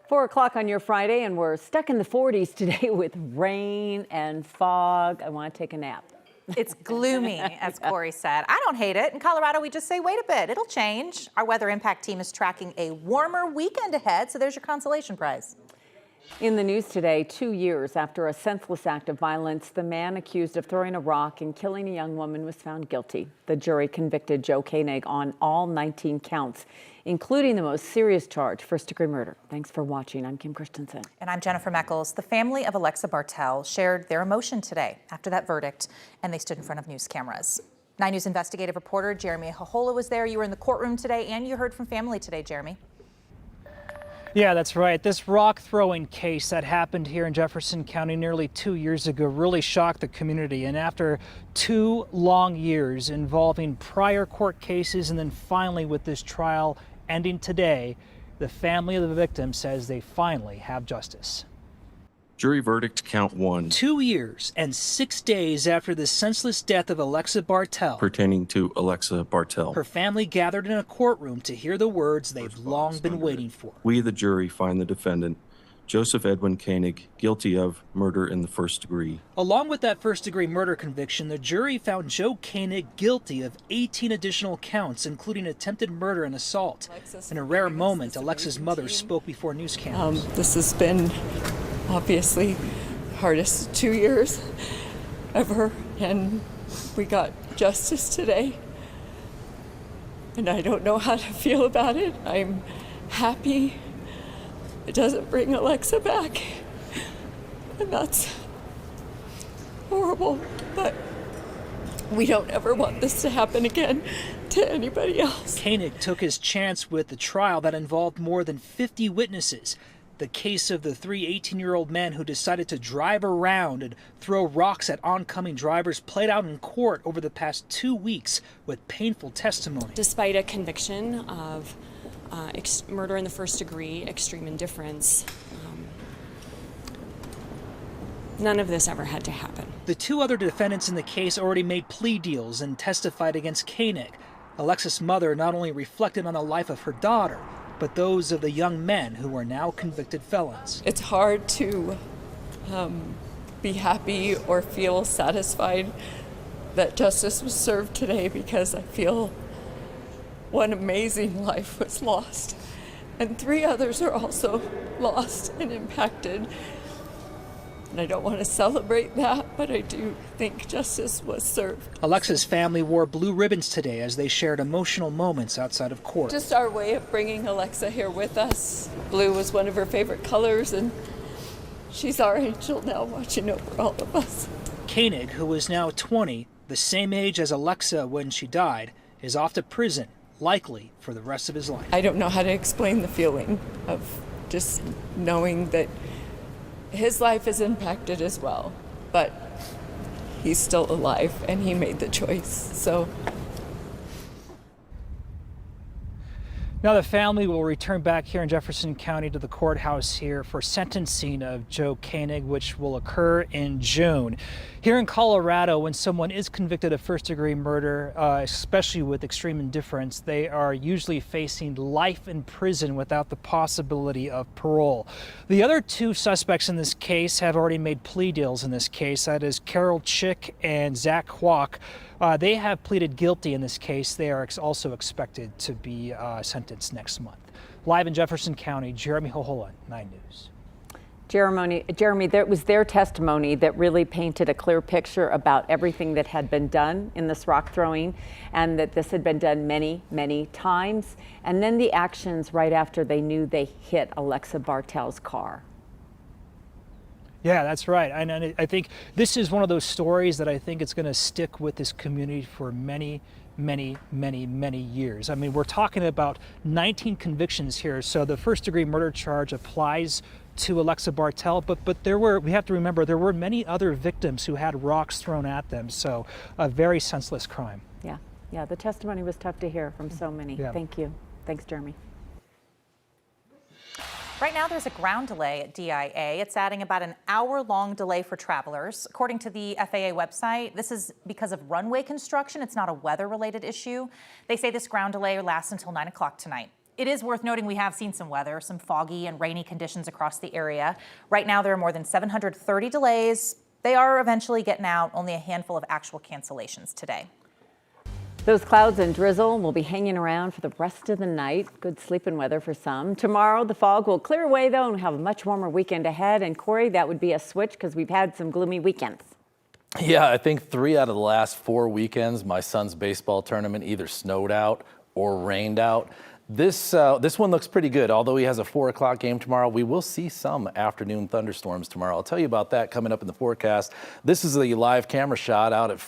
4 o'clock on your Friday, and we're stuck in the 40s today with rain and fog. I want to take a nap. It's gloomy, as Corey said. I don't hate it. In Colorado, we just say, wait a bit, it'll change. Our weather impact team is tracking a warmer weekend ahead, so there's your consolation prize. In the news today, 2 years after a senseless act of violence, the man accused of throwing a rock and killing a young woman was found guilty. The jury convicted Joe Koenig on all 19 counts, including the most serious charge, first-degree murder. Thanks for watching. I'm Kim Christensen. And I'm Jennifer Meckles. The family of Alexa Bartell shared their emotion today after that verdict, and they stood in front of news cameras. 9 News investigative reporter Jeremy Hohola was there. You were in the courtroom today, and you heard from family today, Jeremy. Yeah, that's right. This rock throwing case that happened here in Jefferson County nearly 2 years ago really shocked the community. And after 2 long years involving prior court cases and then finally with this trial ending today, the family of the victim says they finally have justice. Jury verdict count 1. 2 years and 6 days after the senseless death of Alexa Bartell. Pertaining to Alexa Bartell. Her family gathered in a courtroom to hear the words they've long been waiting for. We, the jury, find the defendant, Joseph Edwin Koenig, guilty of murder in the first degree. Along with that first-degree murder conviction, the jury found Joe Koenig guilty of 18 additional counts, including attempted murder and assault. In a rare moment, Alexa's mother spoke before news cameras. This has been obviously the hardest 2 years ever, and we got justice today. And I don't know how to feel about it. I'm happy. It doesn't bring Alexa back, and that's horrible, but we don't ever want this to happen again to anybody else. Koenig took his chance with the trial that involved more than 50 witnesses. The case of the 3 18-year-old men who decided to drive around and throw rocks at oncoming drivers played out in court over the past 2 weeks with painful testimony. Despite a conviction of murder in the first degree, extreme indifference, none of this ever had to happen. The 2 other defendants in the case already made plea deals and testified against Koenig. Alexa's mother not only reflected on the life of her daughter, but those of the young men who are now convicted felons. It's hard to be happy or feel satisfied that justice was served today, because I feel one amazing life was lost, and 3 others are also lost and impacted. And I don't want to celebrate that, but I do think justice was served. Alexa's family wore blue ribbons today as they shared emotional moments outside of court. Just our way of bringing Alexa here with us. Blue was one of her favorite colors, and she's our angel now, watching over all of us. Koenig, who is now 20, the same age as Alexa when she died, is off to prison, likely for the rest of his life. I don't know how to explain the feeling of just knowing that his life is impacted as well, but he's still alive and he made the choice. So now the family will return back here in Jefferson County to the courthouse here for sentencing of Joe Koenig, which will occur in June. Here in Colorado, when someone is convicted of first-degree murder, especially with extreme indifference, they are usually facing life in prison without the possibility of parole. The other 2 suspects in this case have already made plea deals in this case. That is Carol Chick and Zach Kwok. They have pleaded guilty in this case. They are also expected to be sentenced next month. Live in Jefferson County, Jeremy Hohola, 9 News. Jeremy, that was their testimony that really painted a clear picture about everything that had been done in this rock throwing, and that this had been done many, many times. And then the actions right after they knew they hit Alexa Bartell's car. Yeah, that's right. And I think this is one of those stories that I think it's going to stick with this community for many, many, many, many years. I mean, we're talking about 19 convictions here. So the first-degree murder charge applies to Alexa Bartell, but we have to remember there were many other victims who had rocks thrown at them. So a very senseless crime. Yeah, the testimony was tough to hear from so many. Yeah. Thank you. Thanks, Jeremy. Right now, there's a ground delay at DIA. It's adding about an hour-long delay for travelers. According to the FAA website, this is because of runway construction. It's not a weather-related issue. They say this ground delay lasts until 9 o'clock tonight. It is worth noting we have seen some weather, some foggy and rainy conditions across the area. Right now, there are more than 730 delays. They are eventually getting out, only a handful of actual cancellations today. Those clouds and drizzle will be hanging around for the rest of the night. Good sleeping weather for some. Tomorrow, the fog will clear away, though, and have a much warmer weekend ahead. And Corey, that would be a switch because we've had some gloomy weekends. Yeah, I think 3 out of the last 4 weekends, my son's baseball tournament either snowed out or rained out. This one looks pretty good. Although he has a 4 o'clock game tomorrow, we will see some afternoon thunderstorms tomorrow. I'll tell you about that coming up in the forecast. This is the live camera shot out at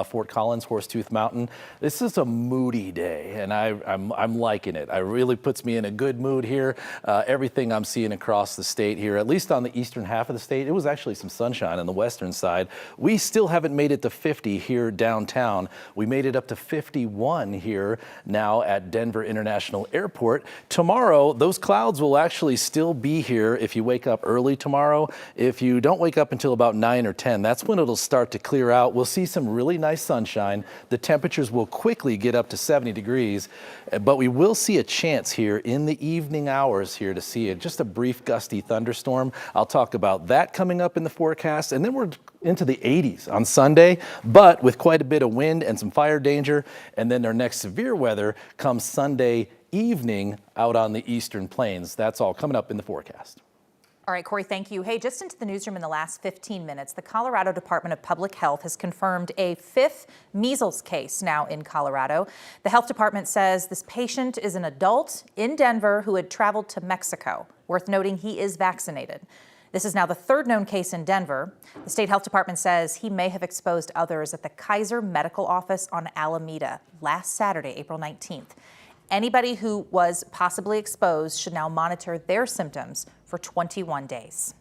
Fort Collins, Horsetooth Mountain. This is a moody day, and I'm liking it. It really puts me in a good mood here. Everything I'm seeing across the state here, at least on the eastern half of the state, it was actually some sunshine on the western side. We still haven't made it to 50 here downtown. We made it up to 51 here now at Denver International Airport. Tomorrow, those clouds will actually still be here if you wake up early tomorrow. If you don't wake up until about 9 or 10, that's when it'll start to clear out. We'll see some really nice sunshine. The temperatures will quickly get up to 70 degrees, but we will see a chance here in the evening hours here to see just a brief gusty thunderstorm. I'll talk about that coming up in the forecast, and then we're into the 80s on Sunday, but with quite a bit of wind and some fire danger. And then our next severe weather comes Sunday evening out on the eastern plains. That's all coming up in the forecast. All right, Corey, thank you. Hey, just into the newsroom in the last 15 minutes, the Colorado Department of Public Health has confirmed a 5th measles case now in Colorado. The health department says this patient is an adult in Denver who had traveled to Mexico. Worth noting, he is vaccinated. This is now the 3rd known case in Denver. The state health department says he may have exposed others at the Kaiser Medical Office on Alameda last Saturday, April 19th. Anybody who was possibly exposed should now monitor their symptoms for 21 days.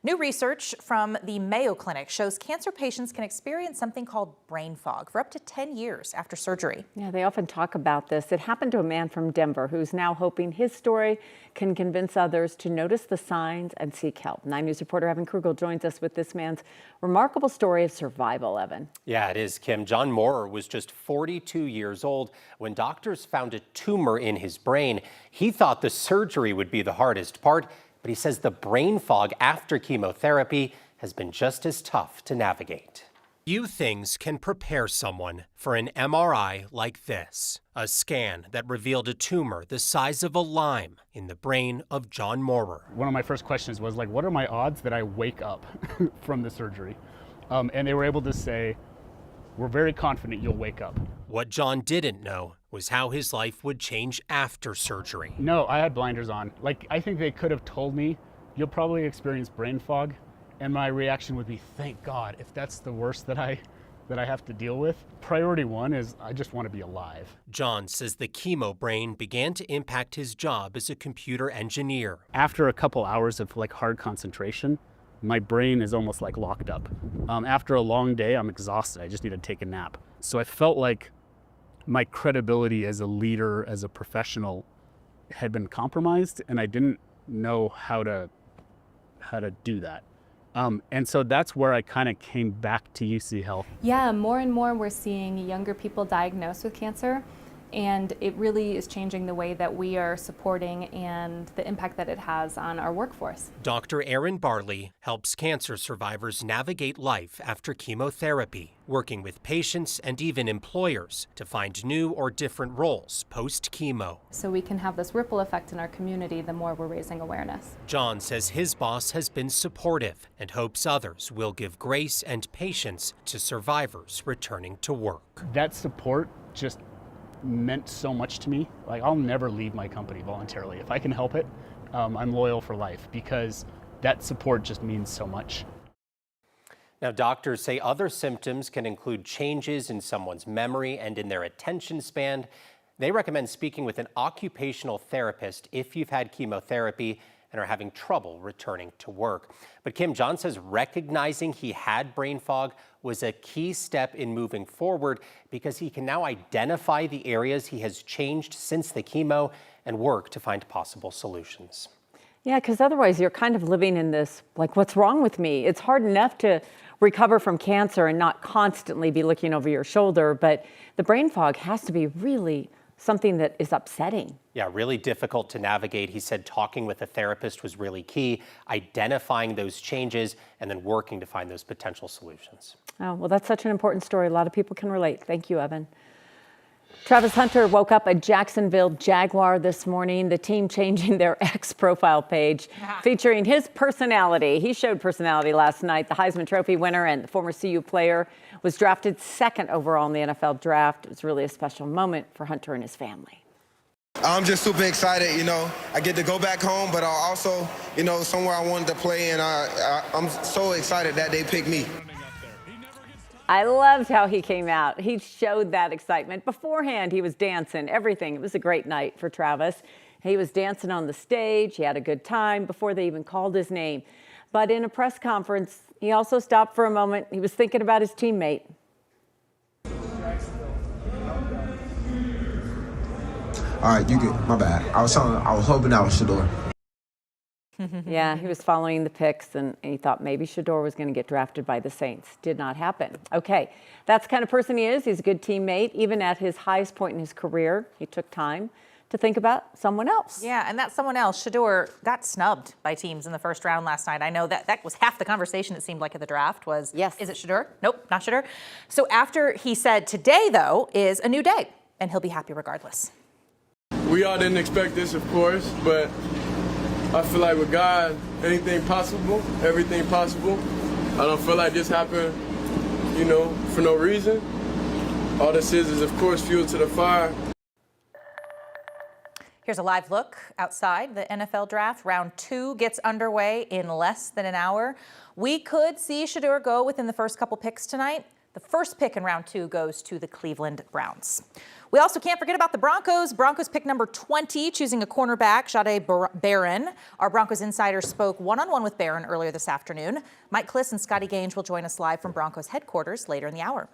New research from the Mayo Clinic shows cancer patients can experience something called brain fog for up to 10 years after surgery. Yeah, they often talk about this. It happened to a man from Denver who's now hoping his story can convince others to notice the signs and seek help. 9 News reporter Evan Krugel joins us with this man's remarkable story of survival, Evan. Yeah, it is, Kim. John Moorer was just 42 years old when doctors found a tumor in his brain. He thought the surgery would be the hardest part, but he says the brain fog after chemotherapy has been just as tough to navigate. Few things can prepare someone for an MRI like this. A scan that revealed a tumor the size of a lime in the brain of John Moorer. One of my first questions was what are my odds that I wake up from the surgery? And they were able to say, we're very confident you'll wake up. What John didn't know was how his life would change after surgery. No, I had blinders on. I think they could have told me, you'll probably experience brain fog. And my reaction would be, thank God, if that's the worst that I have to deal with. Priority 1 is I just want to be alive. John says the chemo brain began to impact his job as a computer engineer. After a couple hours of hard concentration, my brain is almost locked up. After a long day, I'm exhausted. I just need to take a nap. So I felt like my credibility as a leader, as a professional, had been compromised, and I didn't know how to do that. And so that's where I kind of came back to UC Health. Yeah, more and more we're seeing younger people diagnosed with cancer, and it really is changing the way that we are supporting and the impact that it has on our workforce. Dr. Erin Barley helps cancer survivors navigate life after chemotherapy, working with patients and even employers to find new or different roles post-chemo. So we can have this ripple effect in our community the more we're raising awareness. John says his boss has been supportive and hopes others will give grace and patience to survivors returning to work. That support just meant so much to me. I'll never leave my company voluntarily. If I can help it, I'm loyal for life because that support just means so much. Now, doctors say other symptoms can include changes in someone's memory and in their attention span. They recommend speaking with an occupational therapist if you've had chemotherapy and are having trouble returning to work. But Kim, John says recognizing he had brain fog was a key step in moving forward because he can now identify the areas he has changed since the chemo and work to find possible solutions. Yeah, because otherwise you're kind of living in this, what's wrong with me? It's hard enough to recover from cancer and not constantly be looking over your shoulder, but the brain fog has to be really something that is upsetting. Yeah, really difficult to navigate. He said talking with a therapist was really key, identifying those changes, and then working to find those potential solutions. Oh, well, that's such an important story. A lot of people can relate. Thank you, Evan. Travis Hunter woke up a Jacksonville Jaguar this morning, the team changing their X profile page featuring his personality. He showed personality last night. The Heisman Trophy winner and the former CU player was drafted 2nd overall in the NFL draft. It was really a special moment for Hunter and his family. I'm just super excited, I get to go back home, but also, somewhere I wanted to play, and I'm so excited that they picked me. I loved how he came out. He showed that excitement. Beforehand, he was dancing, everything. It was a great night for Travis. He was dancing on the stage. He had a good time before they even called his name. But in a press conference, he also stopped for a moment. He was thinking about his teammate. All right, you good. My bad. I was hoping that was Shador. Yeah, he was following the picks, and he thought maybe Shador was going to get drafted by the Saints. Did not happen. Okay, that's the kind of person he is. He's a good teammate. Even at his highest point in his career, he took time to think about someone else. Yeah, and that someone else, Shador, got snubbed by teams in the first round last night. I know that was half the conversation, it seemed like, at the draft was, yes, is it Shador? Nope, not Shador. So after he said today, though, is a new day, and he'll be happy regardless. We all didn't expect this, of course, but I feel like with God, anything possible, everything possible. I don't feel like this happened, for no reason. All this is, of course, fuel to the fire. Here's a live look outside the NFL draft. Round 2 gets underway in less than an hour. We could see Shador go within the first couple picks tonight. The first pick in round 2 goes to the Cleveland Browns. We also can't forget about the Broncos. Broncos pick number 20, choosing a cornerback, Jahdae Barron. Our Broncos insider spoke one-on-one with Barron earlier this afternoon. Mike Kliss and Scotty Gaines will join us live from Broncos headquarters later in the hour.